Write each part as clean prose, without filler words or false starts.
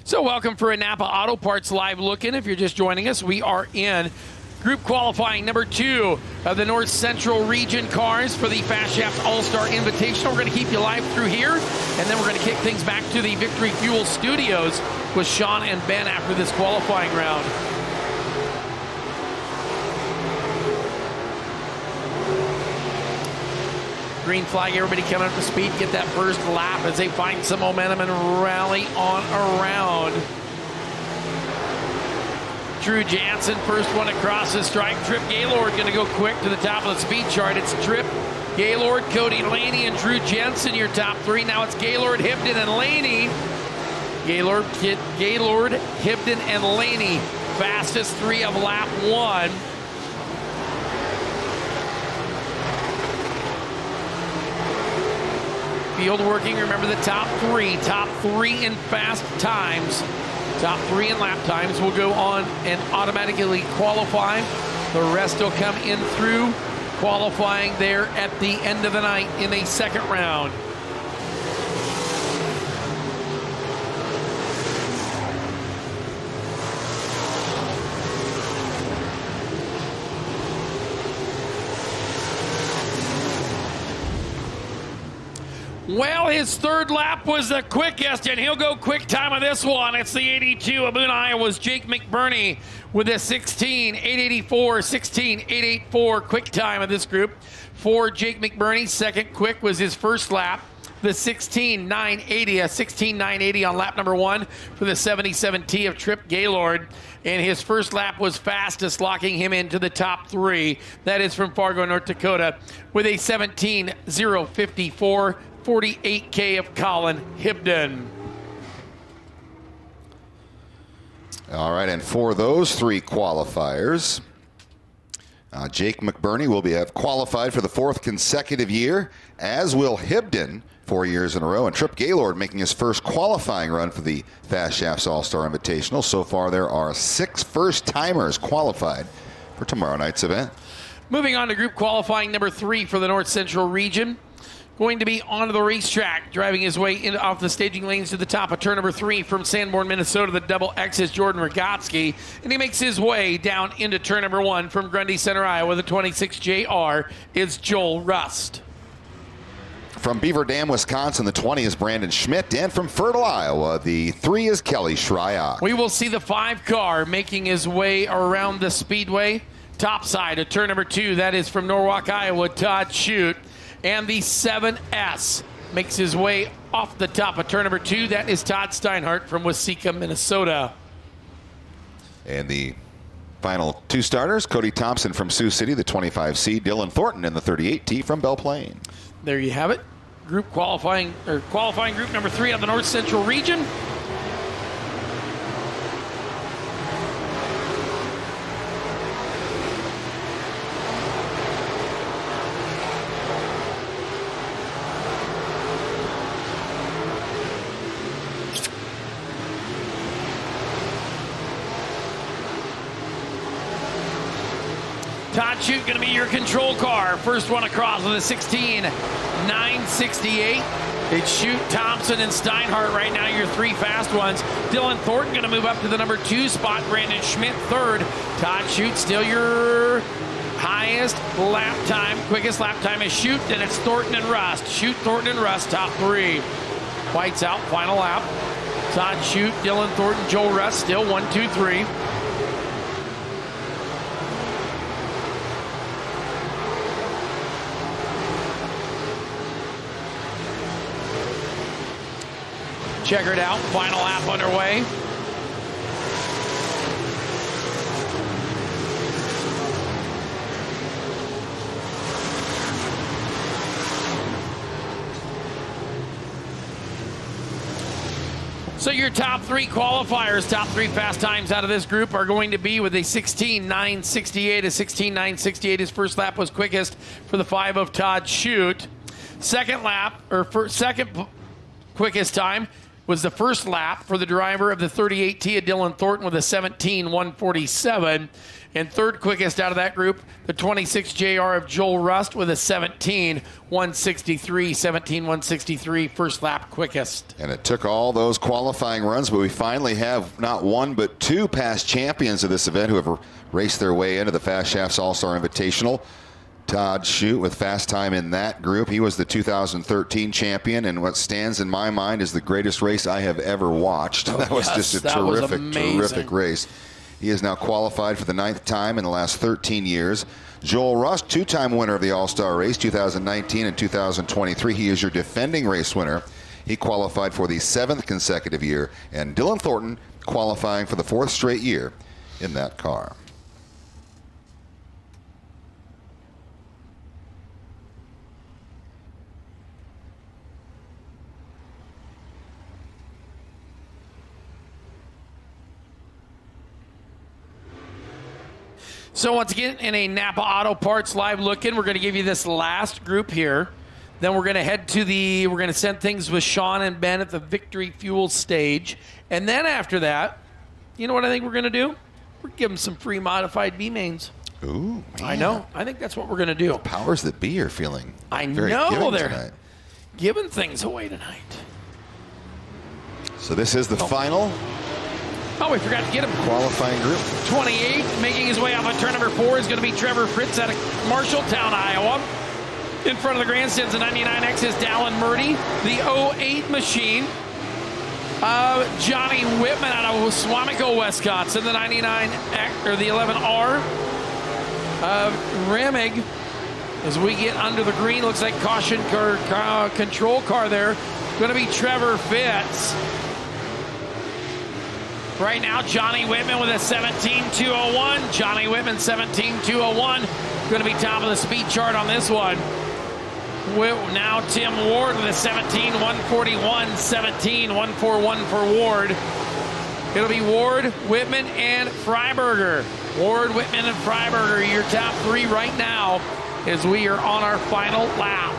So welcome for a Napa Auto Parts live look-in. If you're just joining us, we are in group qualifying number 2 of the North Central Region cars for the Fast Shafts All-Star Invitational. We're going to keep you live through here, and then we're going to kick things back to the Victory Fuel Studios with Sean and Ben after this qualifying round. Green flag, everybody coming up to speed, get that first lap as they find some momentum and rally on around. Drew Jansen, first one across the stripe. Trip Gaylord going to go quick to the top of the speed chart. It's Trip, Gaylord, Cody Laney, and Drew Jensen, your top 3. Now it's Gaylord, Hibden, and Laney. Gaylord, Hibden, and Laney, fastest 3 of lap 1. Field working, remember the top 3 in fast times. Top 3 in lap times will go on and automatically qualify. The rest will come in through qualifying there at the end of the night in a second round. Well, his third lap was the quickest, and he'll go quick time of this one. It's the 82 of Boone, Iowa's Jake McBurney with a 16.884, 16.884 quick time of this group. For Jake McBurney, second quick was his first lap, the 16.980, a 16.980 on lap number 1 for the 77T of Trip Gaylord. And his first lap was fastest, locking him into the top 3. That is from Fargo, North Dakota, with a 17.054. 48K of Colin Hibden. All right, and for those 3 qualifiers, Jake McBurney will have qualified for the 4th consecutive year, as will Hibden 4 years in a row, and Trip Gaylord making his first qualifying run for the Fast Shafts All-Star Invitational. So far, there are 6 first-timers qualified for tomorrow night's event. Moving on to group qualifying number 3 for the North Central Region. Going to be onto the racetrack, driving his way off the staging lanes to the top of turn number 3 from Sanborn, Minnesota. The double X is Jordan Rogotsky, and he makes his way down into turn number 1 from Grundy Center, Iowa. The 26JR is Joel Rust. From Beaver Dam, Wisconsin, the 20 is Brandon Schmidt, and from Fertile, Iowa, the 3 is Kelly Shryock. We will see the 5 car making his way around the speedway. Top side of turn number 2, that is from Norwalk, Iowa, Todd Shute. And the 7S makes his way off the top of turn number 2. That is Todd Steinhardt from Waseca, Minnesota. And the final 2 starters, Cody Thompson from Sioux City, the 25C, Dylan Thornton in the 38T from Belle Plaine. There you have it. Group qualifying group number 3 of the North Central Region. Todd Shute going to be your control car. First one across with a 16.968. It's Shute, Thompson, and Steinhardt right now, your 3 fast ones. Dylan Thornton going to move up to the number 2 spot. Brandon Schmidt third. Todd Shute still your highest lap time. Quickest lap time is Shute, and it's Thornton and Rust. Shute, Thornton, and Rust, top 3. White's out, final lap. Todd Shute, Dylan Thornton, Joel Rust, still 1, 2, 3. Checkered out, final lap underway. So your top 3 qualifiers, top 3 fast times out of this group are going to be with a 16.968. A 16.968, his first lap was quickest for the 5 of Todd Shute. Second quickest time was the first lap for the driver of the 38T of Dylan Thornton with a 17.147. And third quickest out of that group, the 26 JR of Joel Rust with a 17-163, first lap quickest. And it took all those qualifying runs, but we finally have not one but two past champions of this event who have raced their way into the Fast Shafts All-Star Invitational. Todd Shute with fast time in that group. He was the 2013 champion, and what stands in my mind is the greatest race I have ever watched. That was just a terrific race. He is now qualified for the 9th time in the last 13 years. Joel Rust, two-time winner of the All-Star race, 2019 and 2023. He is your defending race winner. He qualified for the 7th consecutive year. And Dylan Thornton qualifying for the 4th straight year in that car. So once again, in a Napa Auto Parts live look-in, we're going to give you this last group here. Then we're going to head to we're going to send things with Sean and Ben at the Victory Fuel stage. And then after that, you know what I think we're going to do? We're going to give them some free modified B-mains. Ooh, man. I know. I think that's what we're going to do. The powers that be are feeling very they're giving things away tonight. So this is the final. Oh, we forgot to get him. Qualifying group. 28, making his way off of turn number 4 is going to be Trevor Fritz out of Marshalltown, Iowa. In front of the grandstands, the 99X is Dallin Murdy. The 08 machine, Johnny Whitman out of Swamico, Wisconsin. The 99X, or the 11R, Remig. As we get under the green, looks like caution car, control car there. Going to be Trevor Fitz. Right now, Johnny Whitman with a 17.201. Johnny Whitman, 17.201. Going to be top of the speed chart on this one. Now Tim Ward with a 17.141. 17.141 for Ward. It'll be Ward, Whitman, and Freiberger. Ward, Whitman, and Freiberger, your top 3 right now as we are on our final lap.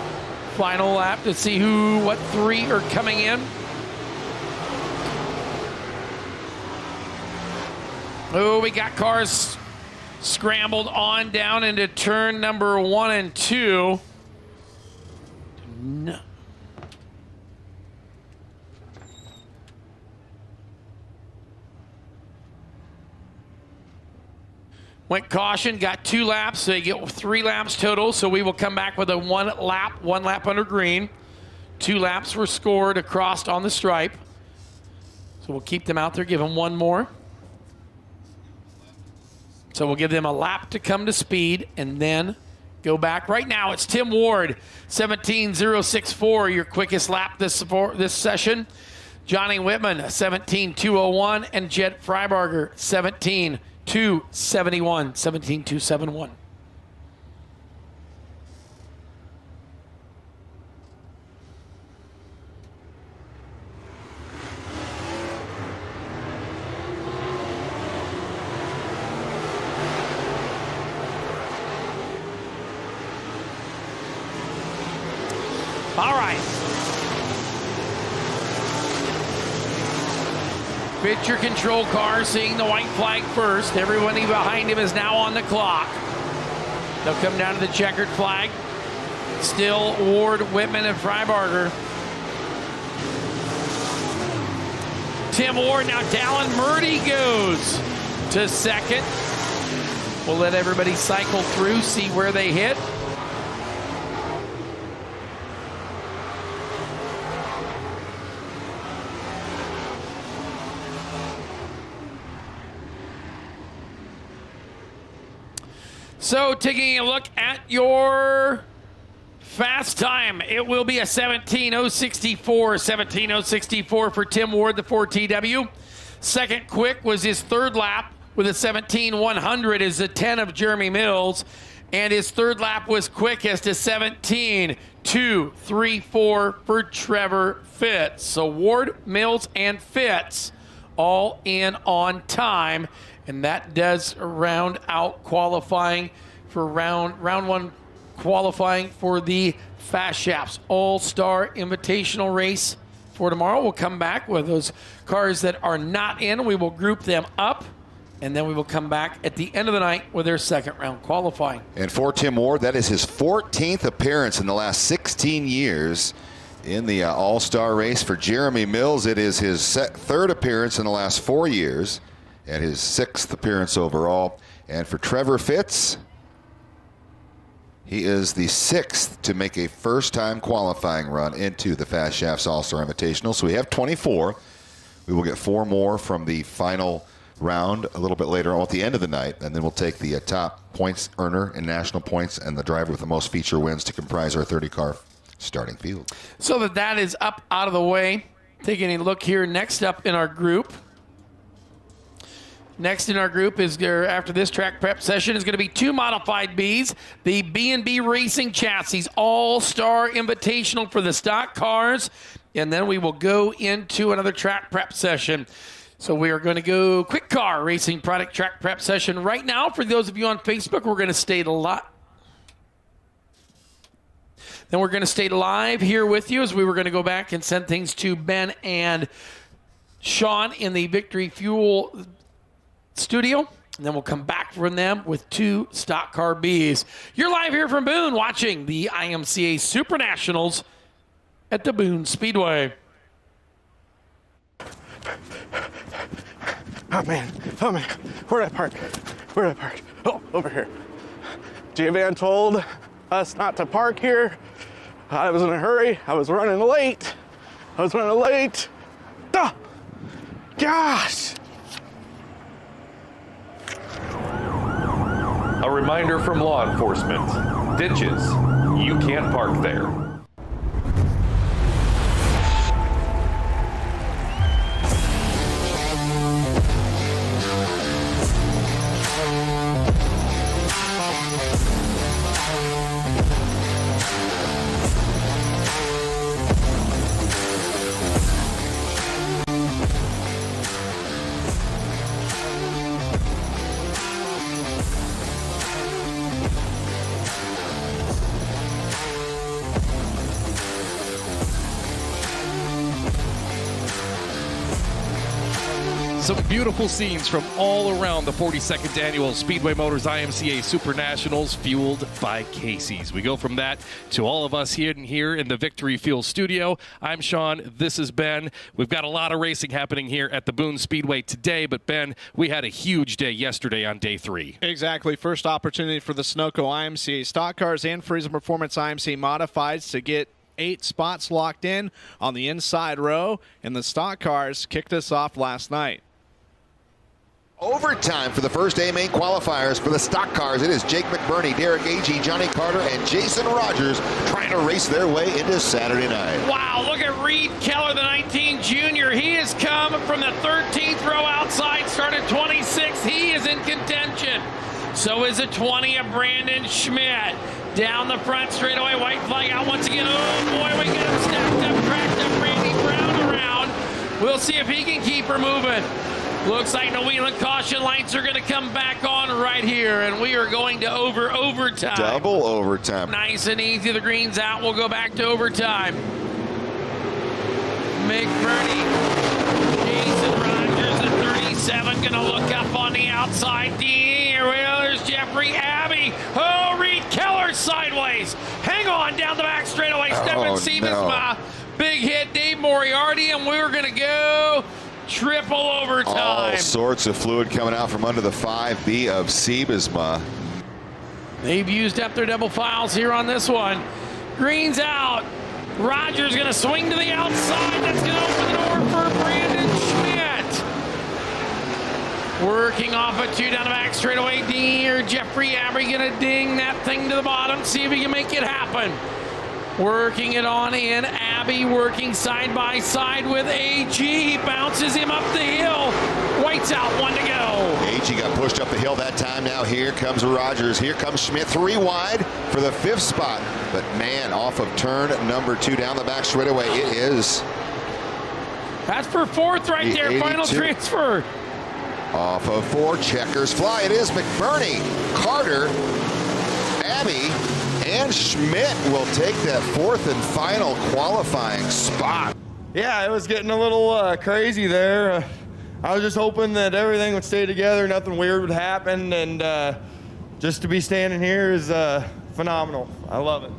Final lap to see what 3 are coming in. Oh, we got cars scrambled on down into turn number 1 and 2. No. Went caution, got 2 laps, so you get 3 laps total. So we will come back with a one lap under green. 2 laps were scored across on the stripe. So we'll keep them out there, give them 1 more. So we'll give them a lap to come to speed and then go back. Right now, it's Tim Ward, 17.064, your quickest lap this session. Johnny Whitman, 17.201, and Jed Freiberger, 17.271, 17.271. All right. Picture control car seeing the white flag first. Everybody behind him is now on the clock. They'll come down to the checkered flag. Still Ward, Whitman, and Freiberger. Tim Ward, now Dallin Murdy goes to second. We'll let everybody cycle through, see where they hit. So taking a look at your fast time, it will be a 17.064, 17.064 for Tim Ward, the 4TW. Second quick was his 3rd lap with a 17.100 is the 10 of Jeremy Mills. And his 3rd lap was quickest, a 17.234 for Trevor Fitz. So Ward, Mills, and Fitz all in on time. And that does round out qualifying for round 1 qualifying for the Fast Shafts All-Star Invitational race for tomorrow. We'll come back with those cars that are not in. We will group them up And then we will come back at the end of the night with their second round qualifying. And for Tim Ward, that is his 14th appearance in the last 16 years in the All-Star race. For Jeremy Mills, it is his third appearance in the last 4 years and his 6th appearance overall. And for Trevor Fitz, he is the 6th to make a first-time qualifying run into the Fast Shafts All-Star Invitational. So we have 24. We will get 4 more from the final round a little bit later on at the end of the night, and then we'll take the top points earner in national points and the driver with the most feature wins to comprise our 30-car starting field. So that is up out of the way. Taking a look here, next up in our group. Next in our group is, after this track prep session, is going to be 2 Modified Bs. The B&B Racing Chassis All-Star Invitational for the stock cars. And then we will go into another track prep session. So we are going to go quick car racing product track prep session right now. For those of you on Facebook, we're going to stay live. Then we're going to stay live here with you as we were going to go back and send things to Ben and Sean in the Victory Fuel studio. And then we'll come back from them with 2 stock car Bs. You're live here from Boone watching the IMCA Super Nationals at the Boone Speedway. Oh man, where'd I park? Oh, over here. J-Van told us not to park here. I was in a hurry, I was running late. Oh, gosh. A reminder from law enforcement. Ditches, you can't park there. Some beautiful scenes from all around the 42nd Annual Speedway Motors IMCA Super Nationals, fueled by Casey's. We go from that to all of us here in the Victory Fuel studio. I'm Sean. This is Ben. We've got a lot of racing happening here at the Boone Speedway today, but Ben, we had a huge day yesterday on day 3. Exactly. First opportunity for the Sunoco IMCA Stock Cars and Friesen Performance IMCA Modifieds to get 8 spots locked in on the inside row, and the stock cars kicked us off last night. Overtime for the first A main qualifiers for the stock cars. It is Jake McBurney, Derek Agee, Johnny Carter, and Jason Rogers trying to race their way into Saturday night. Wow, look at Reed Keller, the 19 junior. He has come from the 13th row outside, started 26th. He is in contention. So is the 20 of Brandon Schmidt. Down the front straightaway, white flag out once again. Oh boy, we get him stacked up, cracked up, Randy Brown around. We'll see if he can keep her moving. Looks like the wheel and caution lights are going to come back on right here, and we are going to overtime. Double overtime. Nice and easy. The green's out. We'll go back to overtime. McBurney, Jason Rogers at 37, going to look up on the outside. There's Jeffrey Abbey. Oh, Reed Keller sideways. Hang on down the back straightaway. Stefan Siebesma. Big hit, Dave Moriarty, and we're going to go triple overtime. All sorts of fluid coming out from under the 5B of Siebesma. They've used up their double files here on this one. Green's out. Rogers going to swing to the outside. That's going to open the door for Brandon Schmidt. Working off a 2 down the back straightaway. Jeffrey Abbey going to ding that thing to the bottom. See if he can make it happen. Working it on in. Abbey working side by side with AG. He bounces him up the hill. White's out, 1 to go. AG got pushed up the hill that time. Now here comes Rogers. Here comes Schmidt, 3 wide for the 5th spot. But man, off of turn number 2 down the back straightaway, it is. That's for 4th right there. 82. Final transfer. Off of 4, checkers fly. It is McBurney, Carter, Abbey, and Schmidt will take that 4th and final qualifying spot. Yeah, it was getting a little crazy there. I was just hoping that everything would stay together, nothing weird would happen, and just to be standing here is phenomenal. I love it.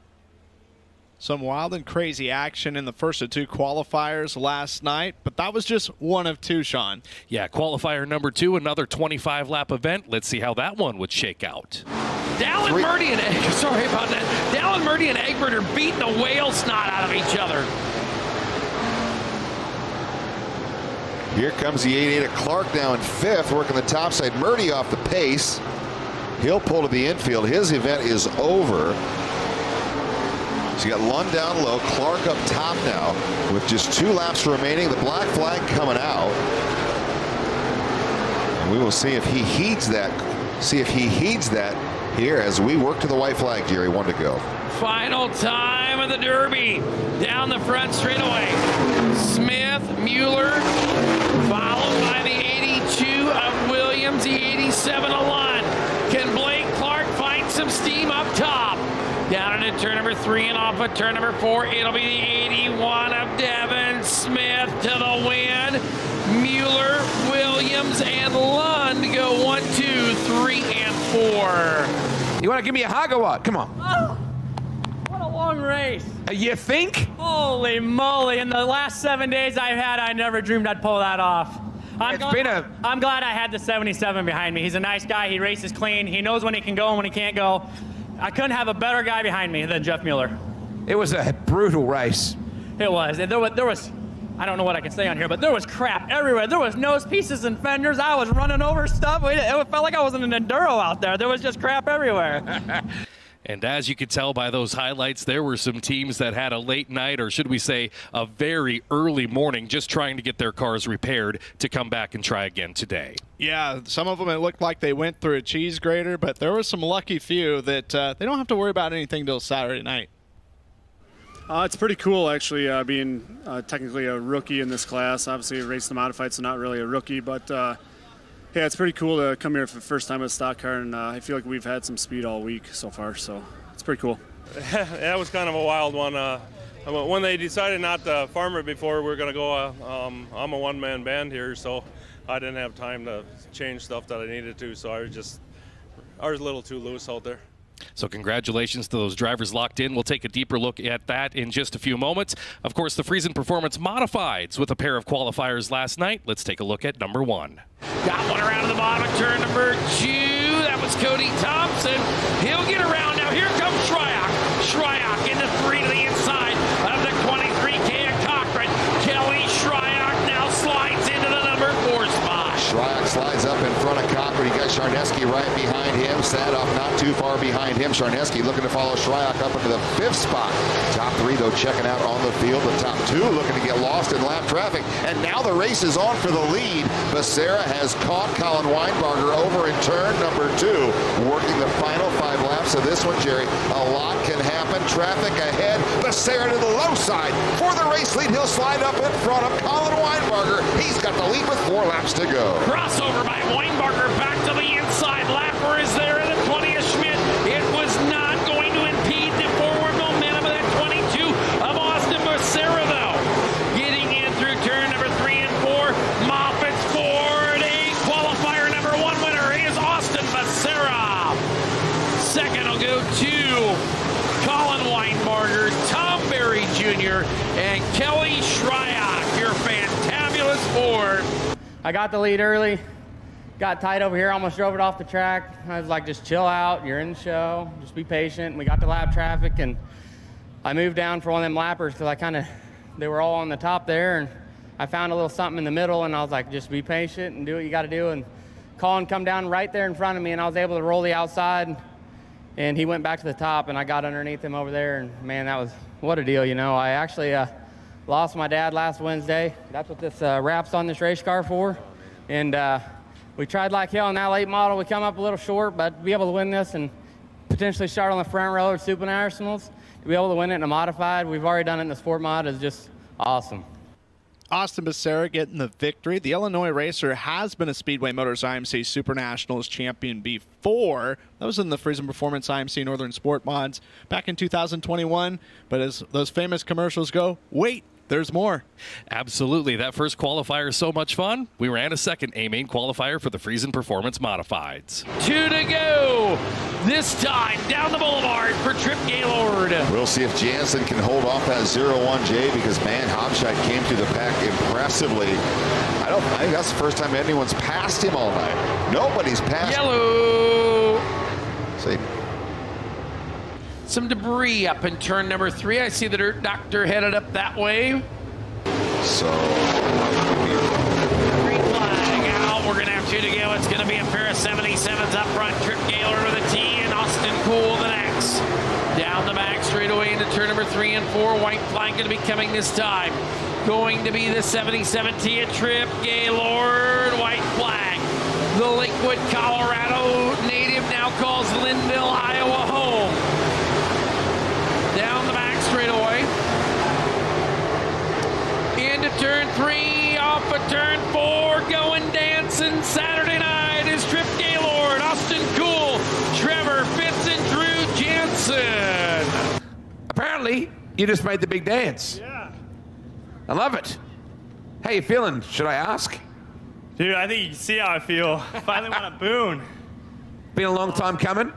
Some wild and crazy action in the first of 2 qualifiers last night, but that was just one of 2, Sean. Yeah, qualifier number 2, another 25-lap event. Let's see how that one would shake out. Dallin Murdy and sorry about that. Dallin Murdy and Egbert are beating the whale snot out of each other. Here comes the 88 of Clark now in 5th, working the top side. Murdy off the pace. He'll pull to the infield. His event is over. So you got Lund down low, Clark up top now with just 2 laps remaining. The black flag coming out. And we will see if he heeds that. Here as we work to the white flag, Jerry. 1 to go. Final time of the Derby. Down the front straightaway. Smith, Mueller, followed by the 82 of Williams, the 87 of Lund. Can Blake Clark find some steam up top? Down into turn number 3 and off of turn number 4. It'll be the 81 of Devin Smith to the win. Mueller, Williams, and Lund go 1, 2, 3, and 4. You want to give me a hug or what? Come on. Oh, what a long race. You think? Holy moly. In the last 7 days I've had, I never dreamed I'd pull that off. I'm glad I had the 77 behind me. He's a nice guy. He races clean. He knows when he can go and when he can't go. I couldn't have a better guy behind me than Jeff Mueller. It was a brutal race. It was. There was, I don't know what I can say on here, but there was crap everywhere. There was nose pieces and fenders. I was running over stuff. It felt like I was in an enduro out there. There was just crap everywhere. And as you could tell by those highlights, there were some teams that had a late night, or should we say a very early morning, just trying to get their cars repaired to come back and try again today. Yeah, some of them it looked like they went through a cheese grater, but there were some lucky few that they don't have to worry about anything till Saturday night. It's pretty cool, actually, being technically a rookie in this class. Obviously, racing the modified, so not really a rookie, but yeah, it's pretty cool to come here for the first time with a stock car, and I feel like we've had some speed all week so far, so it's pretty cool. That was kind of a wild one. When they decided not to farm it before, we were going to go, I'm a one-man band here, so I didn't have time to change stuff that I needed to, so I was a little too loose out there. So congratulations to those drivers locked in. We'll take a deeper look at that in just a few moments. Of course, the Friesen Performance Modifieds with a pair of qualifiers last night. Let's take a look at number 1. Got one around to the bottom of turn number 2. That was Cody Thompson. He'll get around now. Here comes Shryock. Shryock into 3 to the inside of the 23K of Cochran. Kelly Shryock now slides into the number 4 spot. Shryock slides up in front of Cochran. You got Charneski right behind him. Sadoff not too far behind him. Charneski looking to follow Shryock up into the 5th spot. Top 3, though, checking out on the field. The top 2 looking to get lost in lap traffic. And now the race is on for the lead. Becerra has caught Colin Weinbarger over in turn number 2. Working the final 5 laps of this one, Jerry. A lot can happen. Traffic ahead. Becerra to the low side. For the race lead, he'll slide up in front of Colin Weinbarger. He's got the lead with 4 laps to go. Crossover by Weinbarger back to the inside. Lapper is there in the 20 of Schmidt. It was not going to impede the forward momentum of that 22 of Austin Becerra, though. Getting in through turn number 3 and 4. Moffitt's Ford, a qualifier number 1 winner is Austin Becerra. Second will go to Colin Weinbarger, Tom Berry Jr., and Kelly Shryock, your fantabulous Ford. I got the lead early, got tight over here, almost drove it off the track. I was like, just chill out, you're in the show, just be patient. We got to lap traffic, and I moved down for one of them lappers because they were all on the top there, and I found a little something in the middle, and I was like, just be patient and do what you got to do. And Colin come down right there in front of me, and I was able to roll the outside, and he went back to the top, and I got underneath him over there, and man, that was, what a deal, you know. I actually lost my dad last Wednesday. That's what this wrap's on this race car for. And we tried like hell in that late model. We come up a little short, but to be able to win this and potentially start on the front row at Super Nationals, to be able to win it in a modified, we've already done it in the sport mod, is just awesome. Austin Becerra getting the victory. The Illinois racer has been a Speedway Motors IMCA Super Nationals champion before. That was in the Friesen Performance IMCA Northern Sport Mods back in 2021. But as those famous commercials go, wait there's more. Absolutely. That first qualifier is so much fun. We ran a second A-Main qualifier for the Friesen Performance Modifieds. 2 to go. This time down the boulevard for Trip Gaylord. We'll see if Jansen can hold off that 0-1J because, man, Hobscheit came through the pack impressively. I think that's the first time anyone's passed him all night. Nobody's passed. Yellow. See. Some debris up in turn number 3. I see the Dirt Doctor headed up that way. So, Green flag out. We're going to have 2 to go. It's going to be a pair of 77s up front. Trip Gaylord with a T and Austin Cool the next. Down the back straightaway into turn number 3 and 4. White flag going to be coming this time. Going to be the 77T at Trip Gaylord. White flag. The Lakewood, Colorado native now calls Linville, Iowa home. Down the back straightaway. Into turn 3, off of turn 4, going dancing Saturday night is Trip Gaylord, Austin Cool, Trevor Fitz, and Drew Jansen. Apparently, you just made the big dance. Yeah. I love it. How you feeling, should I ask? Dude, I think you can see how I feel. Finally won a Boone. Been a long time coming?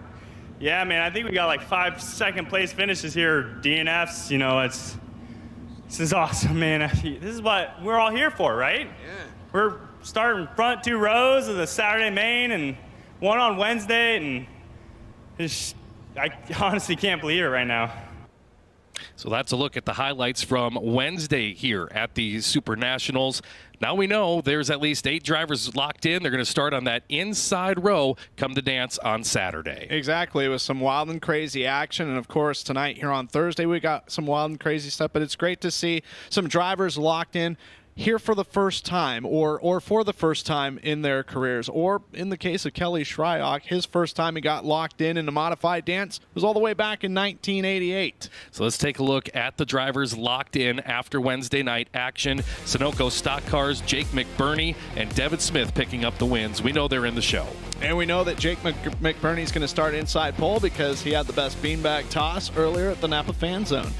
Yeah, man, I think we got like 5 second-place finishes here, DNFs. You know, this is awesome, man. This is what we're all here for, right? Yeah. We're starting front 2 rows of the Saturday main and 1 on Wednesday, and I honestly can't believe it right now. So that's a look at the highlights from Wednesday here at the Super Nationals. Now we know there's at least 8 drivers locked in. They're going to start on that inside row come the dance on Saturday. Exactly. It was some wild and crazy action. And, of course, tonight here on Thursday, we got some wild and crazy stuff. But it's great to see some drivers locked in here for the first time or for the first time in their careers. Or in the case of Kelly Shryock, his first time he got locked in a modified dance was all the way back in 1988. So let's take a look at the drivers locked in after Wednesday night action. Sunoco Stock Cars, Jake McBurney and Devin Smith picking up the wins. We know they're in the show. And we know that Jake McBurney's going to start inside pole because he had the best beanbag toss earlier at the Napa Fan Zone.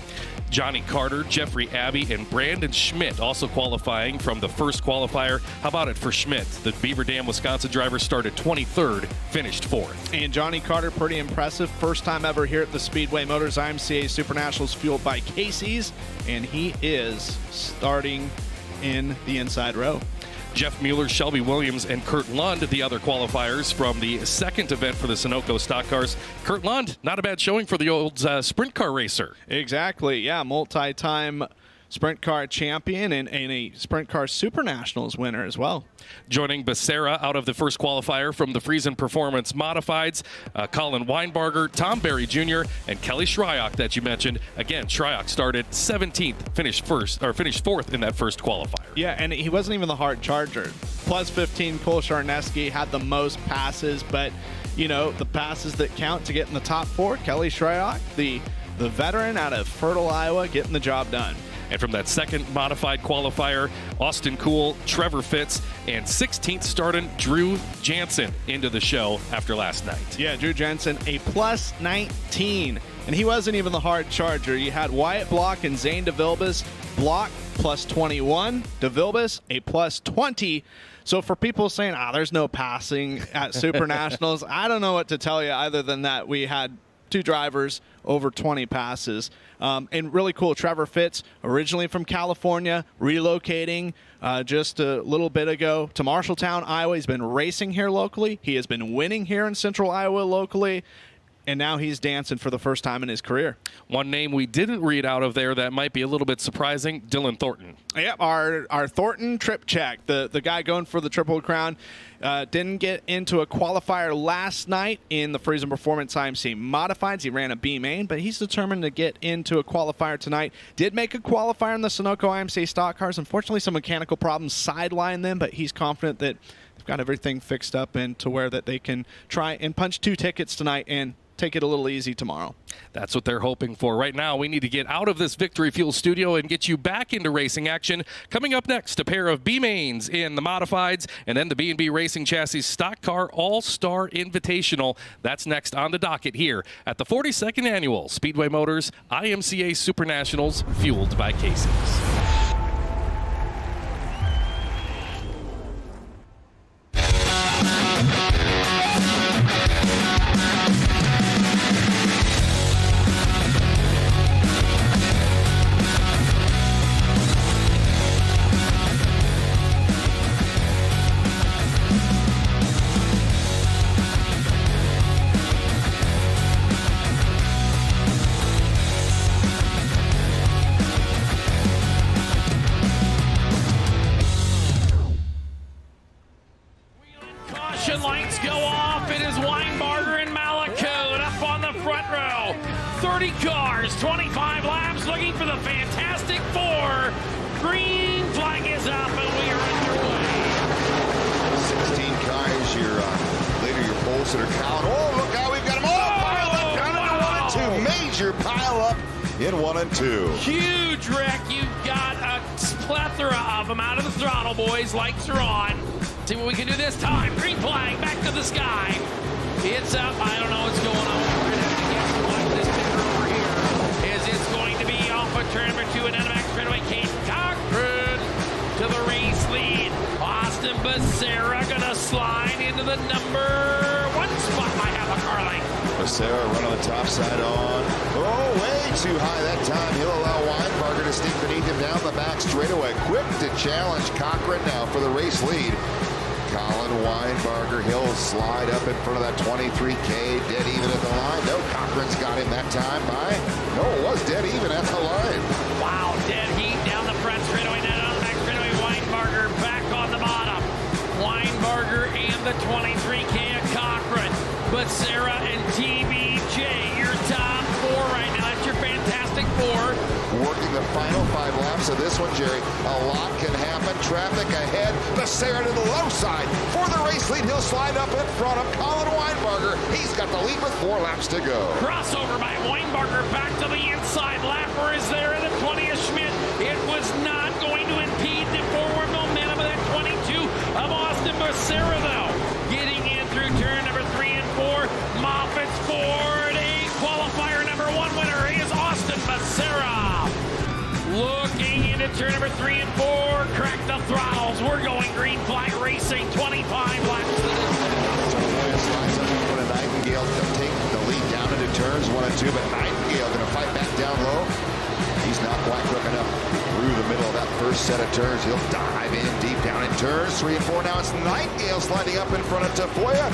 Johnny Carter, Jeffrey Abbey, and Brandon Schmidt also qualifying from the first qualifier. How about it for Schmidt? The Beaver Dam, Wisconsin driver started 23rd, finished 4th. And Johnny Carter, pretty impressive. First time ever here at the Speedway Motors IMCA Super Nationals fueled by Casey's. And he is starting in the inside row. Jeff Mueller, Shelby Williams, and Kurt Lund, the other qualifiers from the second event for the Sunoco Stock Cars. Kurt Lund, not a bad showing for the old sprint car racer. Exactly, yeah, multi-time sprint car champion and a sprint car Super Nationals winner as well. Joining Becerra out of the first qualifier from the Friesen Performance Modifieds, Colin Weinbarger, Tom Berry Jr., and Kelly Shryock that you mentioned. Again, Shryock started 17th, finished 4th in that first qualifier. Yeah, and he wasn't even the hard charger. Plus 15, Cole Charneski had the most passes, but you know, the passes that count to get in the top 4, Kelly Shryock, the veteran out of Fertile, Iowa, getting the job done. And from that second modified qualifier, Austin Cool, Trevor Fitz, and 16th starting Drew Jansen into the show after last night. Yeah, Drew Jansen, a plus 19. And he wasn't even the hard charger. You had Wyatt Block and Zane DeVilbiss. Block, plus 21. DeVilbiss, a plus 20. So for people saying, there's no passing at Super Nationals, I don't know what to tell you other than that we had 2 drivers over 20 passes. And really cool, Trevor Fitz, originally from California, relocating just a little bit ago to Marshalltown, Iowa. He's been racing here locally. He has been winning here in Central Iowa locally. And now he's dancing for the first time in his career. One name we didn't read out of there that might be a little bit surprising, Dylan Thornton. Yep, our Thornton trip check, the guy going for the Triple Crown, didn't get into a qualifier last night in the Friesen Performance IMC Modifieds. He ran a B main, but he's determined to get into a qualifier tonight. Did make a qualifier in the Sunoco IMC stock cars. Unfortunately, some mechanical problems sidelined them, but he's confident that they've got everything fixed up and to where that they can try and punch 2 tickets tonight and take it a little easy tomorrow. That's what they're hoping for. Right now, we need to get out of this Victory Fuel studio and get you back into racing action. Coming up next, a pair of B-Mains in the Modifieds, and then the B&B Racing Chassis Stock Car All-Star Invitational. That's next on the docket here at the 42nd Annual Speedway Motors IMCA Super Nationals, fueled by Casey's. 30 cars, 25 laps, looking for the Fantastic Four. Green flag is up, and we are underway. 16 cars, later your poles that are counted. Oh, look out, we've got them all piled up down into 1 and 2. Major pile up in 1 and 2. Huge wreck. You've got a plethora of them out of the throttle, boys. Lights are on. See what we can do this time. Green flag, back to the sky. It's up. I don't know what's going on. We're going to have to guess what this picture over here is. It's going to be off of turn number 2 and down the back straightaway. Kate Cochran to the race lead. Austin Becerra going to slide into the number 1 spot by half a car length. Becerra run on the top side on. Oh, way too high that time. He'll allow Weinbarger to stick beneath him down the back straightaway. Quick to challenge Cochran now for the race lead. Colin Weinbarger, he'll slide up in front of that 23K, dead even at the line. No, Cochran's got him that time by. No, it was dead even at the line. Wow, dead heat down the front straightaway, down on the back straightaway. Weinbarger back on the bottom. Weinbarger and the 23K of Cochran. Becerra and TBJ, your top 4 right now. That's your Fantastic Four. Working the final 5 laps of this one, Jerry. A lot can happen. Traffic ahead. Becerra to the low side. For the race lead, he'll slide up in front of Colin Weinbarger. He's got the lead with 4 laps to go. Crossover by Weinbarger back to the inside. Lapper is there in the 20 of Schmidt. It was not going to impede the forward momentum of that 22 of Austin Becerra, though. Getting in through turn number 3 and 4. Moffitt's Ford, a qualifier number 1 winner is Austin Becerra. Looking into turn number 3 and 4. Crack the throttles. We're going green flag racing. 25 laps to this. Slides up in front of Nightingale to take the lead down into turns 1 and 2, but Nightingale going to fight back down low. He's not quite quick enough through the middle of that first set of turns. He'll dive in deep down in turns 3 and 4. Now it's Nightingale sliding up in front of Tafoya.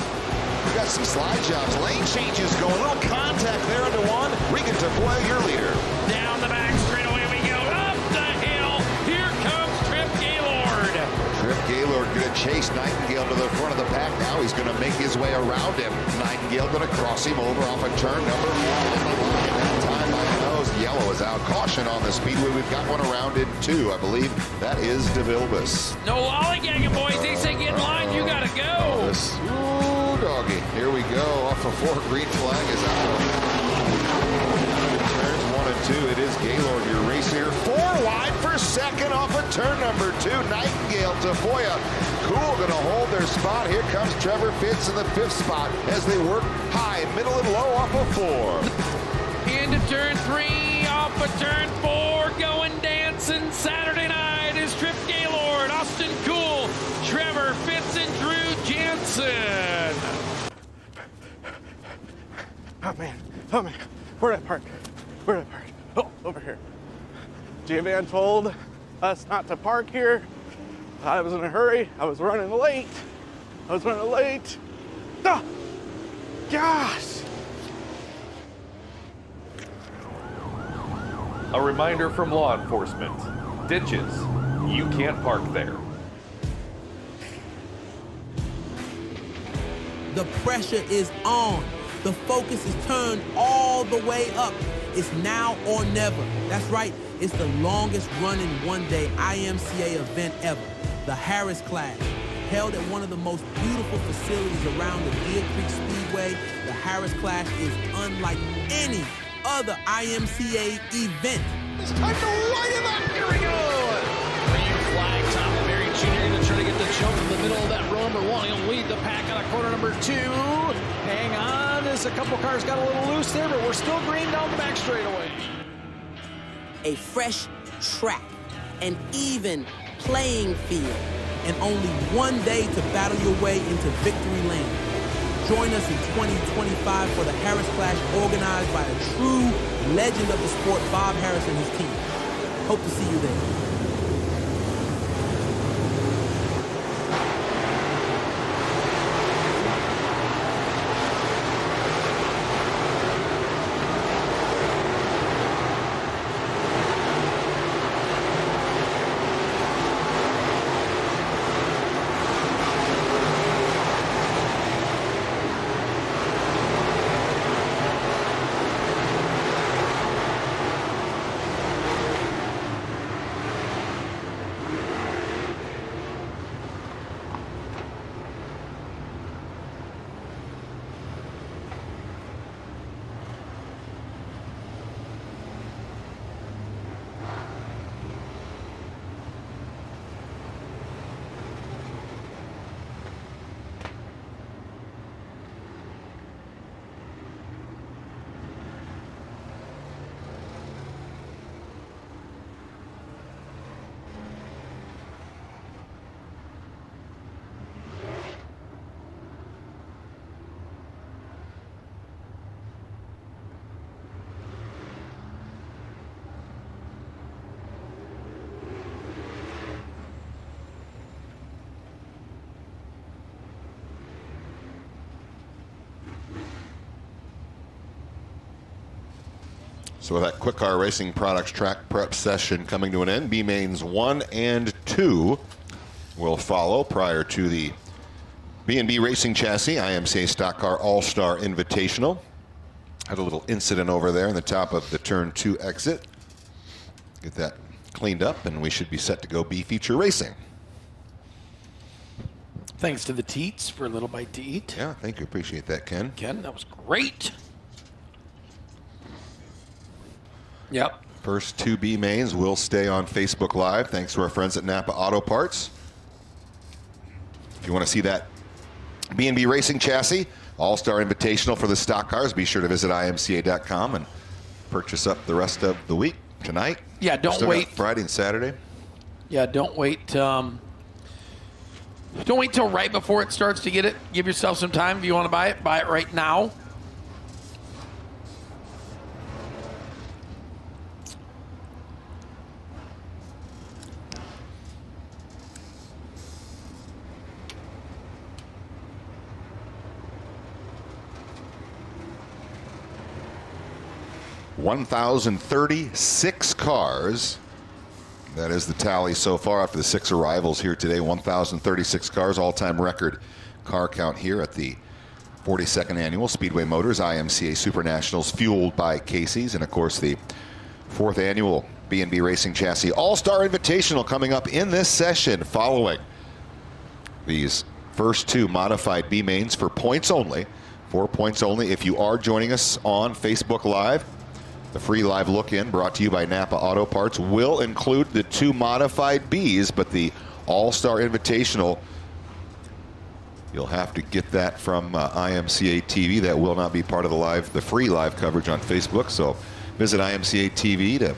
We've got some slide jobs. Lane changes going. A little contact there into 1. Regan Tafoya, your leader. Down the back straightaway we go. Up the hill. Here comes Trip Gaylord. Trip Gaylord going to chase Nightingale to the front of the pack. Now he's going to make his way around him. Nightingale going to cross him over off of turn number 1. That time by nose. Yellow is out. Caution on the speedway. We've got one around in 2. I believe that is DeVilbiss. No lollygagging, boys. They say get in line. You got to go. Ooh, doggy. Here we go. Off of 4. Green flag is out. Turns 1 and 2. It is Gaylord, your racer. 4 wide for second off of turn number 2. Nightingale to Foya. Cool going to hold their spot. Here comes Trevor Fitz in the 5th spot as they work high, middle, and low off of 4. Into turn 3, off of turn 4, going dancing Saturday night is Trip Gaylord, Austin Cool, Trevor Fitz, and Drew Jansen. Oh man, where'd I park? Oh, over here. Van told us not to park here. I was in a hurry. I was running late. Oh, gosh. A reminder from law enforcement. Ditches. You can't park there. The pressure is on. The focus is turned all the way up. It's now or never. That's right. It's the longest running one-day IMCA event ever. The Harris Clash. Held at one of the most beautiful facilities around the Deer Creek Speedway, the Harris Clash is unlike any other IMCA event. It's time to light him up. Here we go. Green flag, Tom Berry Jr. going to try to get the jump in the middle of that row number 1. He'll lead the pack out of corner number 2. Hang on, as a couple cars got a little loose there, but we're still green down the back straightaway. A fresh track, an even playing field, and only one day to battle your way into victory lane. Join us in 2025 for the Harris Clash organized by a true legend of the sport, Bob Harris and his team. Hope to see you there. So with that Quick Car Racing Products track prep session coming to an end, B mains 1 and 2 will follow prior to the B&B Racing Chassis IMCA Stock Car All-Star Invitational. Had a little incident over there in the top of the turn 2 exit. Get that cleaned up and we should be set to go B feature racing. Thanks to the Teats for a little bite to eat. Yeah, thank you. Appreciate that, Ken. Ken, that was great. Yep. First 2 B mains will stay on Facebook Live thanks to our friends at Napa Auto Parts. If you want to see that B&B Racing Chassis All-Star Invitational for the stock cars, be sure to visit imca.com and purchase up the rest of the week tonight. Yeah, don't Still wait. got Friday and Saturday. Yeah, don't wait. Don't wait till right before it starts to get it. Give yourself some time. If you want to buy it right now. $1,036 cars. That is the tally so far after the 6 arrivals here today. 1,036 cars, all-time record car count here at the 42nd Annual Speedway Motors IMCA Super Nationals, fueled by Casey's, and of course the 4th Annual B&B Racing Chassis All-Star Invitational coming up in this session following these first 2 modified B mains for points only. 4 points only if you are joining us on Facebook Live. The free live look-in brought to you by Napa Auto Parts will include the 2 modified Bs, but the All-Star Invitational, you'll have to get that from IMCA TV. That will not be part of the free live coverage on Facebook. So visit IMCA TV to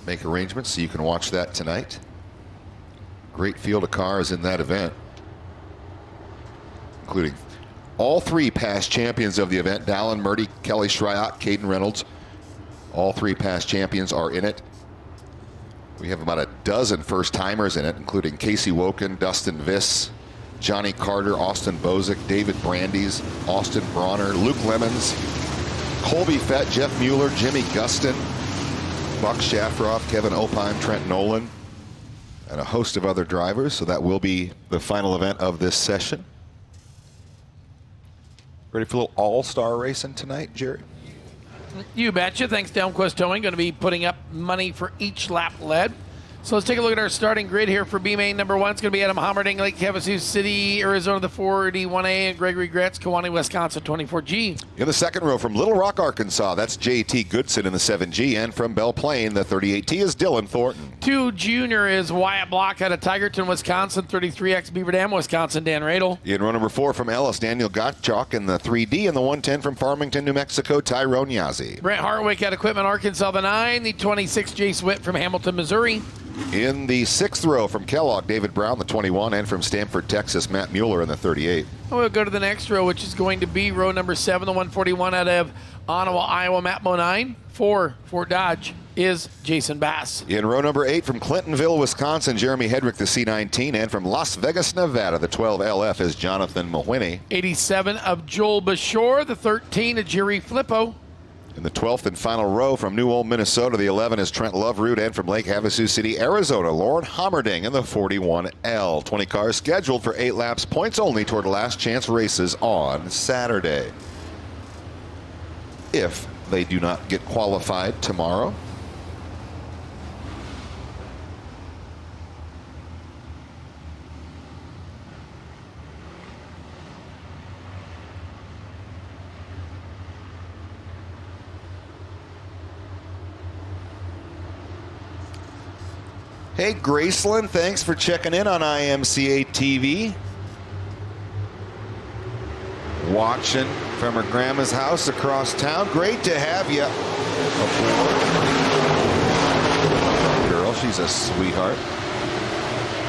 make arrangements so you can watch that tonight. Great field of cars in that event, including all 3 past champions of the event: Dallin Murdy, Kelly Shryock, Caden Reynolds. All 3 past champions are in it. We have about a dozen first-timers in it, including Casey Woken, Dustin Viss, Johnny Carter, Austin Bozick, David Brandeis, Austin Bronner, Luke Lemons, Colby Fett, Jeff Mueller, Jimmy Gustin, Buck Shafroff, Kevin Opheim, Trent Nolan, and a host of other drivers. So that will be the final event of this session. Ready for a little all-star racing tonight, Jerry? You betcha. Thanks to Elmquist Towing. Going to be putting up money for each lap led. So let's take a look at our starting grid here for B-Main number 1. It's going to be Adam Hommerding, Lake Havasu City, Arizona, the 41A, and Gregory Gretz, Kewanee, Wisconsin, 24G. In the second row from Little Rock, Arkansas, that's JT Goodson in the 7G. And from Belle Plaine, the 38T is Dylan Thornton. 2 junior is Wyatt Block out of Tigerton, Wisconsin, 33X Beaver Dam, Wisconsin, Dan Radel. In row number 4 from Ellis, Daniel Gottschalk in the 3D. And the 110 from Farmington, New Mexico, Tyrone Yazzie. Brent Hartwick out of Equipment, Arkansas, the 9. The 26 Jace Witt from Hamilton, Missouri. In the 6th row from Kellogg, David Brown, the 21, and from Stamford, Texas, Matt Mueller in the 38. We'll go to the next row, which is going to be row number 7, the 141 out of Ottawa, Iowa, Matt Mo9. 4 Fort Dodge is Jason Bass. In row number 8 from Clintonville, Wisconsin, Jeremy Hedrick, the C19, and from Las Vegas, Nevada, the 12 LF is Jonathan Mahwini. 87 of Joel Bashore, the 13 of Jerry Flippo. In the 12th and final row from New Ulm, Minnesota, the 11 is Trent Loveroot, and from Lake Havasu City, Arizona, Lauren Hommerding in the 41L. 20 cars scheduled for 8 laps, points only toward last chance races on Saturday. If they do not get qualified tomorrow. Hey, Graceland, thanks for checking in on IMCA TV. Watching from her grandma's house across town. Great to have you aboard. Girl, she's a sweetheart.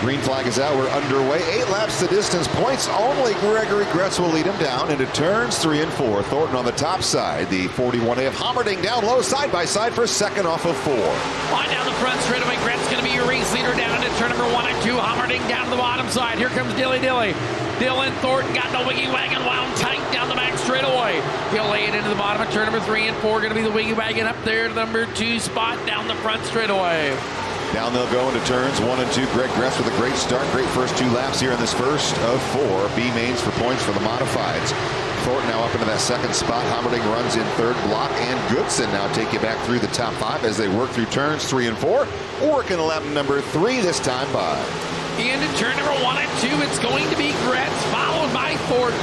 Green flag is out. We're underway. 8 laps the distance. Points only. Gregory Gretz will lead him down into turns 3 and 4. Thornton on the top side. The 41A of Hommerding down low side by side for second off of 4. On down the front straightaway. Gretz going to be your race leader down into turn number 1 and 2. Hommerding down to the bottom side. Here comes Dilly Dilly. Dylan Thornton got the wiggy wagon wound tight down the back straightaway. He'll lay it into the bottom of turn number 3 and 4. Going to be the wiggy wagon up there to the number 2 spot down the front straightaway. Down they'll go into turns 1 and 2. Greg Gretz with a great start. Great first 2 laps here in this first of 4 B mains for points for the modifieds. Thornton now up into that 2nd spot. Hammerding runs in 3rd. Block and Goodson now take you back through the top 5 as they work through turns 3 and 4. Working lap number 3 this time by. Into turn number 1 and 2, it's going to be Gretz, followed by Thornton.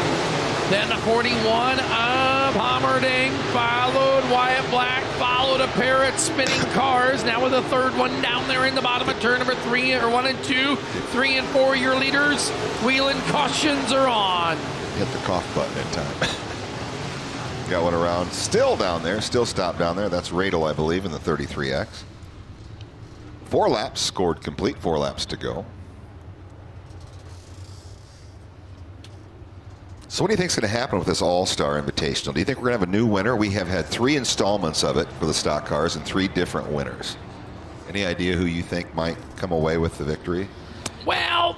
Then the 41 of Hammerding, followed Wyatt Black, followed a pair of spinning cars. Now with a 3rd one down there in the bottom of turn number 3, or 1 and 2, 3 and 4, your leaders. Wheeling cautions are on. Hit the cough button in time. Got one around, still down there, still stopped down there. That's Radel, I believe, in the 33X. 4 laps scored complete, 4 laps to go. So what do you think is going to happen with this All-Star Invitational? Do you think we're going to have a new winner? We have had 3 installments of it for the stock cars and 3 different winners. Any idea who you think might come away with the victory? Well,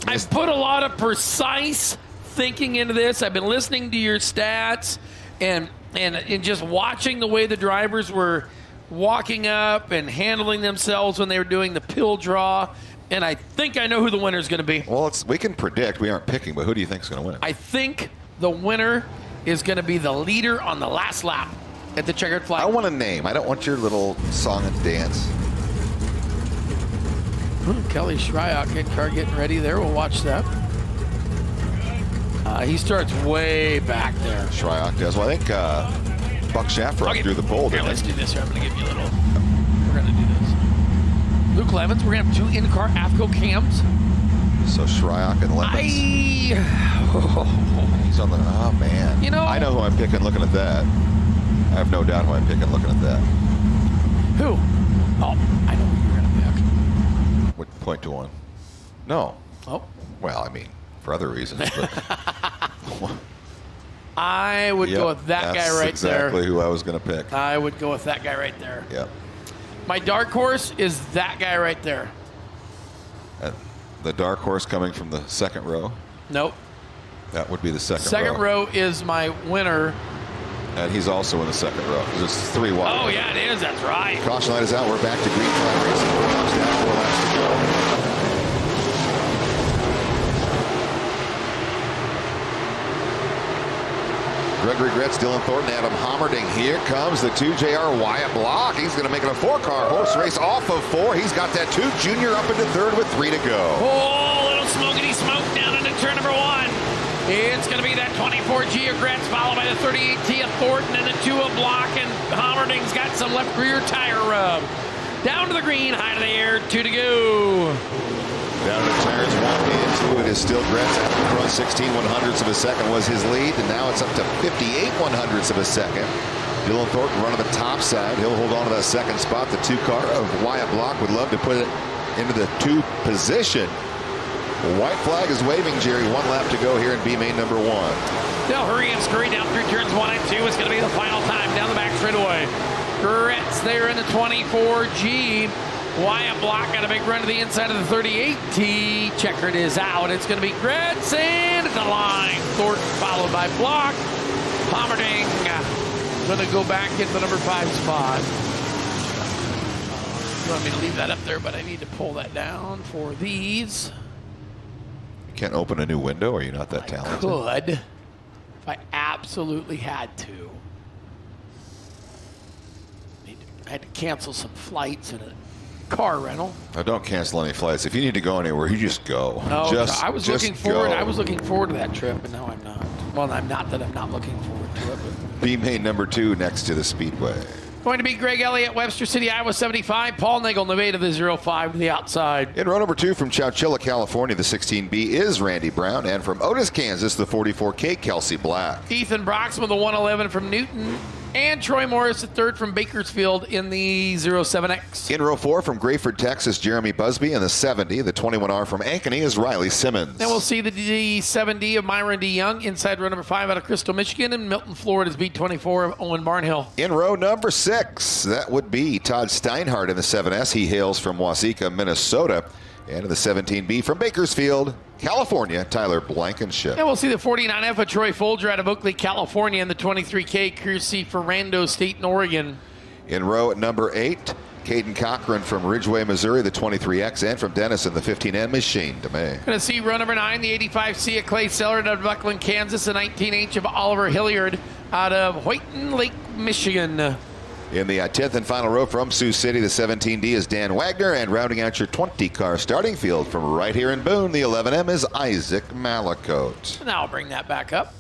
I've put a lot of precise thinking into this. I've been listening to your stats and just watching the way the drivers were walking up and handling themselves when they were doing the pill draw. And I think I know who the winner is going to be. Well, we can predict. We aren't picking, but who do you think is going to win? I think the winner is going to be the leader on the last lap at the checkered flag. I want a name. I don't want your little song and dance. Kelly Shryock in-car getting ready there. We'll watch that. He starts way back there. Shryock does. Well, I think Buck Schaffrock threw the pole. Here, let's do this here. I'm going to give you a little. We're going to do this. Luke Levins, we're going to have 2 in-car AFCO cams. So Shryock and Levins. He's on the, oh man. You know. I know who I'm picking looking at that. I have no doubt who I'm picking looking at that. Who? Oh, I know who you're going to pick. Would point to one. No. Oh. Well, I mean, for other reasons. But I would go with that guy right there. That's exactly who I was going to pick. I would go with that guy right there. Yep. My dark horse is that guy right there. The dark horse coming from the 2nd row. Nope. That would be the second row. Second row is my winner. And he's also in the 2nd row. There's 3 wide. Oh, yeah, it is. That's right. Caution light is out. We're back to green flag racing. 4 laps down, 4 laps to go. Gregory Gretz, Dylan Thornton, Adam Hammerding. Here comes the 2JR Wyatt Block. He's going to make it a 4-car horse race off of 4. He's got that 2 junior up into 3rd with 3 to go. Oh, little smokety smoke down into turn number 1. It's going to be that 24G of Gretz, followed by the 38T of Thornton and the 2 of Block, and Hammerding's got some left rear tire rub. Down to the green, high to the air, 2 to go. Down to turns 1 and 2. It is still Gretz at the front. 16/100ths of a second was his lead, and now it's up to 58/100ths of a second. Dylan Thornton running the top side. He'll hold on to that 2nd spot. The 2-car of Wyatt Block would love to put it into the 2 position. White flag is waving, Jerry. 1 lap to go here in B main number 1. They'll hurry and scurry down through turns 1 and 2. It's going to be the final time down the back straightaway. Gretz there in the 24G. Wyatt Block got a big run to the inside of the 38T. Checkered is out. It's going to be Gretz and at the line. Thornton followed by Block. Hammerding going to go back in the number 5 spot. You want me to leave that up there, but I need to pull that down for these. You can't open a new window? Are you not that talented? Could, if I absolutely had to. I had to cancel some flights and a car rental. Now, don't cancel any flights. If you need to go anywhere, you just go. No, I was looking forward. Go. I was looking forward to that trip, and now I'm not. Well, I'm not that I'm not looking forward to it. But. B main number 2 next to the Speedway. Going to be Greg Elliott, Webster City, Iowa 75. Paul Nagel, Nevada, the 05 to the outside. In row number 2 from Chowchilla, California, the 16B is Randy Brown. And from Otis, Kansas, the 44K, Kelsey Black. Ethan Broxman, the 111 from Newton. And Troy Morris, the 3rd from Bakersfield in the 07X. In row 4 from Grayford, Texas, Jeremy Busby. And the 70, the 21R from Ankeny, is Riley Simmons. Then we'll see the D70 of Myron D. Young inside row number 5 out of Crystal, Michigan. And Milton, Florida's B24 of Owen Barnhill. In row number 6, that would be Todd Steinhardt in the 7S. He hails from Waseca, Minnesota. And in the 17B from Bakersfield, California, Tyler Blankenship. And we'll see the 49F of Troy Folger out of Oakley, California, and the 23K courtesy for Rando State in Oregon. In row at number 8, Caden Cochran from Ridgeway, Missouri, the 23X, and from Denison, the 15N, Machine DeMay. Going to see row number 9, the 85C of Clay Sellard out of Buckland, Kansas, the 19H of Oliver Hilliard out of Hoyton Lake, Michigan. In the 10th and final row from Sioux City, the 17D is Dan Wagner, and rounding out your 20-car starting field from right here in Boone, the 11M is Isaac Malakote. Now I'll bring that back up.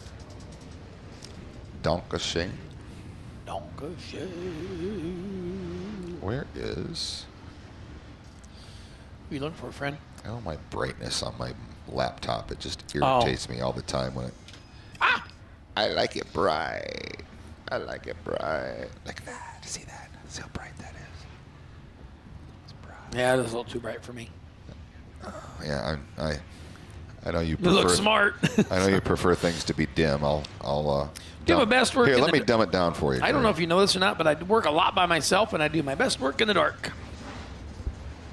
Donkashane. Donkashane. Where is... What are you looking for, friend? Oh, my brightness on my laptop. It just irritates me all the time when it... Ah! I like it bright. I like it bright. Like that. See that? See how bright that is? It's bright. Yeah, it's a little too bright for me. Yeah, I know you You prefer... look smart. I know you prefer things to be dim. I'll do my best work. Here, let me dumb it down for you. I don't know if you know this or not, but I work a lot by myself, and I do my best work in the dark.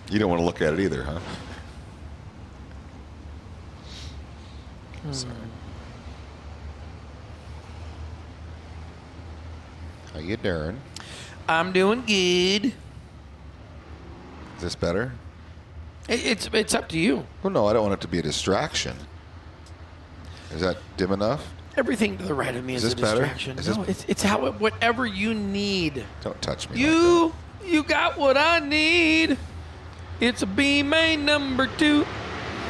You don't want to look at it either, huh? Sorry. How you doing? I'm doing good. Is this better? It's up to you. Well, no, I don't want it to be a distraction. Is that dim enough? Everything to the right of me is a distraction. No, it's how whatever you need. Don't touch me. You got what I need. It's a B main number 2,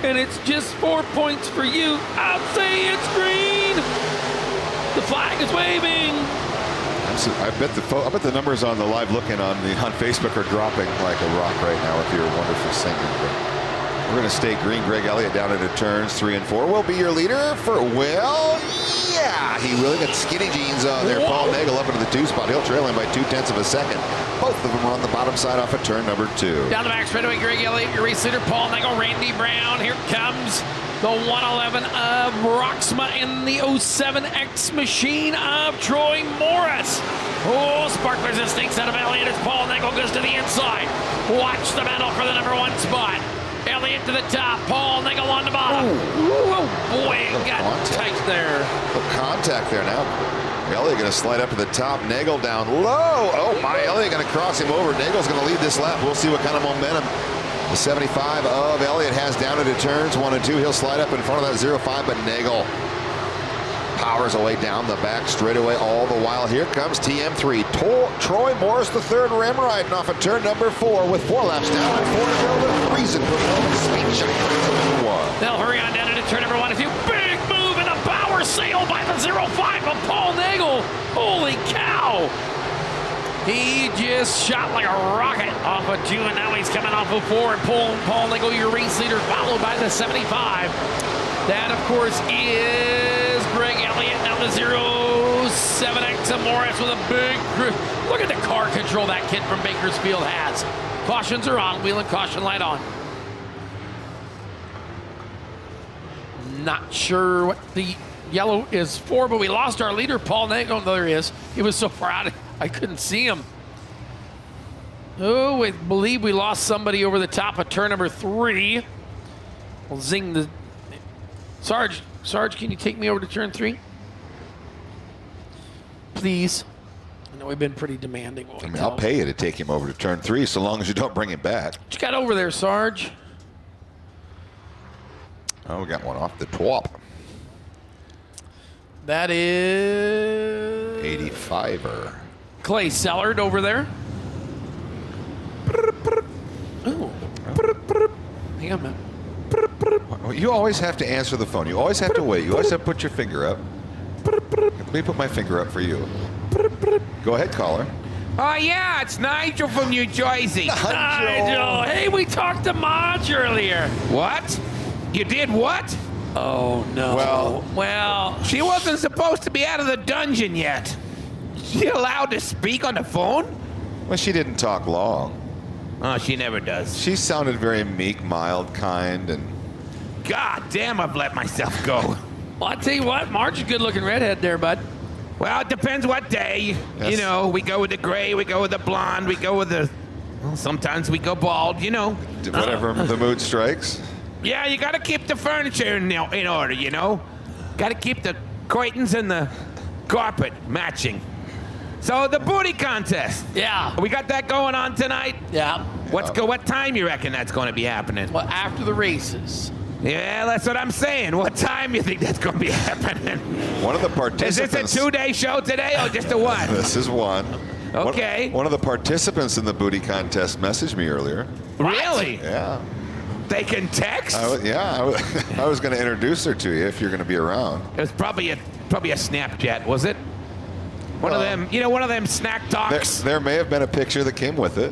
and it's just 4 points for you. I'll say it's green. The flag is waving. I bet the numbers on the live looking on Facebook are dropping like a rock right now with your wonderful singing. But we're going to stay green. Greg Elliott down into turns 3 and 4 will be your leader for, well, yeah, he really got skinny jeans on there. Whoa. Paul Nagel up into the 2 spot. He'll trail him by 0.2 of a second. Both of them are on the bottom side off of turn number 2. Down the back straightaway, Greg Elliott, your race leader, Paul Nagel, Randy Brown. Here comes the 111 of Roxma in the 07X machine of Troy Morris. Oh, Sparklers and Stinks out of Elliott as Paul Nagel goes to the inside. Watch the battle for the number 1 spot. Elliott to the top, Paul Nagel on the bottom. Oh boy, it got tight there. The contact there now. Elliott going to slide up to the top. Nagel down low. Oh my, Elliott going to cross him over. Nagel's going to lead this lap. We'll see what kind of momentum the 75 of Elliott has down into turns 1 and 2. He'll slide up in front of that 05, but Nagel powers away down the back straightaway all the while. Here comes TM3. Troy Morris, the 3rd rim riding off of turn number 4 with 4 laps down and 4 to go. The reason for the speed shot. They'll hurry on down into turn number 1. A few big move and a power sail by the 05 of Paul Nagel. Holy cow. He just shot like a rocket off of 2, and now he's coming off of 4 and pulling Paul Nagel, your race leader, followed by the 75. That, of course, is Greg Elliott. Now the 07X of Morris with a big... Look at the car control that kid from Bakersfield has. Cautions are on. Wheel and caution light on. Not sure what the yellow is for, but we lost our leader, Paul Nagel. Oh, there he is. He was so far out, I couldn't see him. Oh, I believe we lost somebody over the top of turn number 3. We'll zing the... Sarge, can you take me over to turn 3? Please. I know we've been pretty demanding. I mean, I'll pay you to take him over to turn 3 so long as you don't bring him back. What you got over there, Sarge? Oh, we got one off the top. That is... 85er. Clay Sellard over there. Ooh. Hang on a minute. You always have to answer the phone. You always have to wait. You always have to put your finger up. Let me put my finger up for you. Go ahead, caller. Oh, yeah, it's Nigel from New Jersey. Nigel. Hey, we talked to Marge earlier. What? You did what? Oh, no. Well, she wasn't supposed to be out of the dungeon yet. She allowed to speak on the phone? Well, she didn't talk long. Oh, she never does. She sounded very meek, mild, kind, and... God damn, I've let myself go. Well, I'll tell you what, Marge is a good-looking redhead there, bud. Well, it depends what day. Yes. You know, we go with the gray, we go with the blonde, we go with the Well, sometimes we go bald, you know. Whatever the mood strikes. Yeah, you got to keep the furniture in order, you know. Got to keep the curtains and the carpet matching. So the booty contest. Yeah. We got that going on tonight? Yeah. What time you reckon that's going to be happening? Well, after the races. Yeah, that's what I'm saying. What time you think that's going to be happening? One of the participants. Is this a 2-day show today or just a one? This is one. Okay. One of the participants in the booty contest messaged me earlier. Really? Yeah. They can text? I was going to introduce her to you if you're going to be around. It was probably a Snapchat, was it? One of them, one of them snack talks. There may have been a picture that came with it.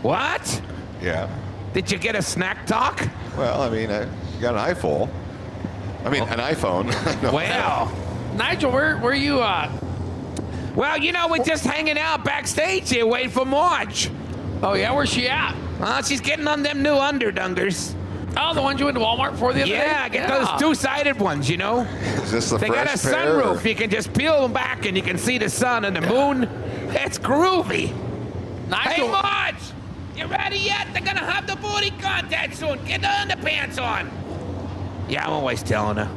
What? Yeah. Did you get a snack talk? Well, I mean, I got an iPhone. I mean, an iPhone. No. Well, Nigel, where you Well, we're just hanging out backstage here waiting for Marge. Oh, yeah? Where's she at? She's getting on them new underdungers. Oh, the ones you went to Walmart for the other day? Yeah, get those two-sided ones, Is this the They got a fresh pair, sunroof. You can just peel them back and you can see the sun and the moon. It's groovy. Nigel. Hey, Marge! You ready yet? They're going to have the booty contest soon. Get the underpants on. Yeah, I'm always telling her.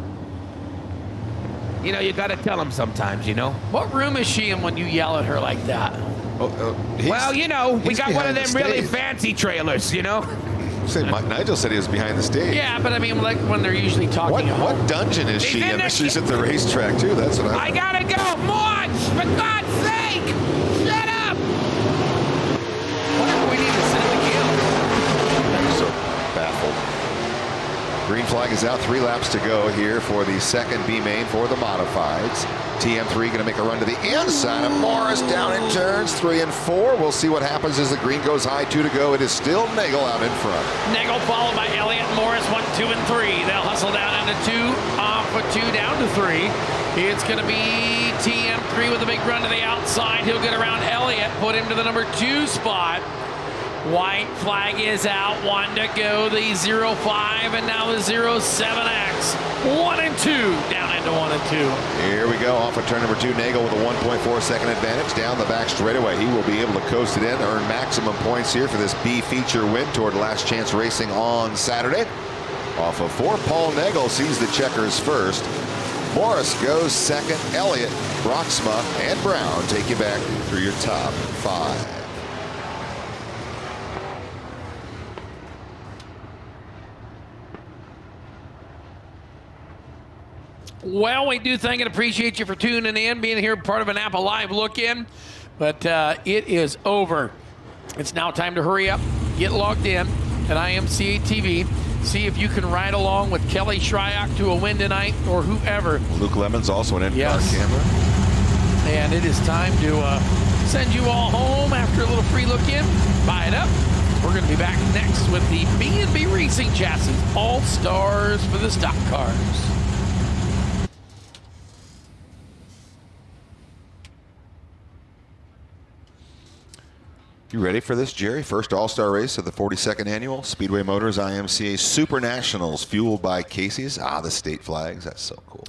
You got to tell them sometimes, What room is she in when you yell at her like that? Well, we got one of them really fancy trailers, Nigel said he was behind the stage. Yeah, but I mean, like when they're usually talking. What dungeon is she in? She's at the racetrack too. That's what I gotta go, Marge! For God's sake! Shut up! Whatever we need to send the kill. I'm so baffled. Green flag is out. 3 laps to go here for the second B main for the modifieds. TM3 going to make a run to the inside of Morris down in turns 3 and 4. We'll see what happens as the green goes high. 2 to go. It is still Nagel out in front. Nagel followed by Elliott, Morris 1, 2, and 3. They'll hustle down into 2, off of 2, down to 3. It's going to be TM3 with a big run to the outside. He'll get around Elliott, put him to the number 2 spot. White flag is out, 1 to go. The 05 and now the 07X. 1 and 2, down into 1 and 2. Here we go, off of turn number 2. Nagel with a 1.4 second advantage down the back straightaway. He will be able to coast it in, earn maximum points here for this B feature win toward Last Chance Racing on Saturday. Off of 4, Paul Nagel sees the checkers first. Morris goes second. Elliott, Broxma, and Brown take you back through your top 5. Well, we do thank and appreciate you for tuning in, being here, part of an Napa Live look-in. But it is over. It's now time to hurry up, get logged in at IMCA TV. See if you can ride along with Kelly Shryock to a win tonight or whoever. Luke Lemon's also an in-car Yes. camera. And it is time to send you all home after a little free look-in. Buy it up. We're going to be back next with the B&B Racing Chassis All-Stars for the stock cars. You ready for this, Jerry? First all-star race of the 42nd annual Speedway Motors IMCA Super Nationals, fueled by Casey's. The state flags. That's so cool.